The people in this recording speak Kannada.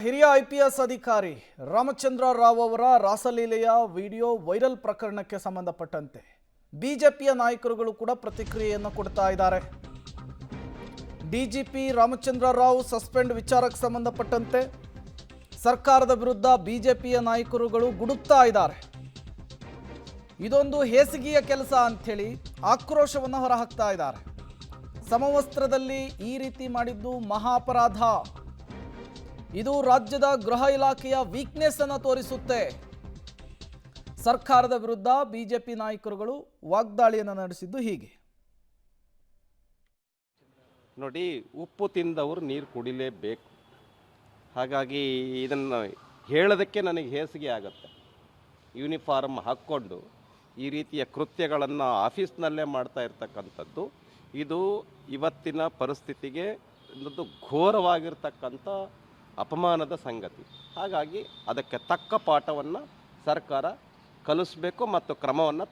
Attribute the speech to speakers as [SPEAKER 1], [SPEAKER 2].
[SPEAKER 1] ಹಿರಿಯ ಐಪಿಎಸ್ ಅಧಿಕಾರಿ ರಾಮಚಂದ್ರ ರಾವ್ ಅವರ ರಾಸಲೀಲೆಯ ವಿಡಿಯೋ ವೈರಲ್ ಪ್ರಕರಣಕ್ಕೆ ಸಂಬಂಧಪಟ್ಟಂತೆ ಬಿಜೆಪಿಯ ನಾಯಕರುಗಳು ಕೂಡ ಪ್ರತಿಕ್ರಿಯೆಯನ್ನು ಕೊಡ್ತಾ ಇದ್ದಾರೆ. ಡಿಜಿಪಿ ರಾಮಚಂದ್ರ ರಾವ್ ಸಸ್ಪೆಂಡ್ ವಿಚಾರಕ್ಕೆ ಸಂಬಂಧಪಟ್ಟಂತೆ ಸರ್ಕಾರದ ವಿರುದ್ಧ ಬಿಜೆಪಿಯ ನಾಯಕರುಗಳು ಗುಡುಕ್ತಾ ಇದ್ದಾರೆ. ಇದೊಂದು ಹೇಸಿಗೆಯ ಕೆಲಸ ಅಂಥೇಳಿ ಆಕ್ರೋಶವನ್ನು ಹೊರಹಾಕ್ತಾ ಇದ್ದಾರೆ. ಸಮವಸ್ತ್ರದಲ್ಲಿ ಈ ರೀತಿ ಮಾಡಿದ್ದು ಮಹಾ ಅಪರಾಧ. ಇದು ರಾಜ್ಯದ ಗೃಹ ಇಲಾಖೆಯ ವೀಕ್ನೆಸ್ ಅನ್ನು ತೋರಿಸುತ್ತೆ. ಸರ್ಕಾರದ ವಿರುದ್ಧ ಬಿಜೆಪಿ ನಾಯಕರುಗಳು ವಾಗ್ದಾಳಿಯನ್ನು ನಡೆಸಿದ್ದು ಹೀಗೆ.
[SPEAKER 2] ನೋಡಿ, ಉಪ್ಪು ತಿಂದವರು ನೀರು ಕುಡಿಲೇಬೇಕು. ಹಾಗಾಗಿ ಇದನ್ನು ಹೇಳೋದಕ್ಕೆ ನನಗೆ ಹೇಸಿಗೆ ಆಗುತ್ತೆ. ಯೂನಿಫಾರ್ಮ್ ಹಾಕ್ಕೊಂಡು ಈ ರೀತಿಯ ಕೃತ್ಯಗಳನ್ನು ಆಫೀಸ್ನಲ್ಲೇ ಮಾಡ್ತಾ ಇರ್ತಕ್ಕಂಥದ್ದು ಇದು ಇವತ್ತಿನ ಪರಿಸ್ಥಿತಿಗೆ ಒಂದು ಘೋರವಾಗಿರ್ತಕ್ಕಂಥ ಅಪಮಾನದ ಸಂಗತಿ. ಹಾಗಾಗಿ ಅದಕ್ಕೆ ತಕ್ಕ ಪಾಠವನ್ನು ಸರ್ಕಾರ ಕಲಿಸಬೇಕು ಮತ್ತು ಕ್ರಮವನ್ನು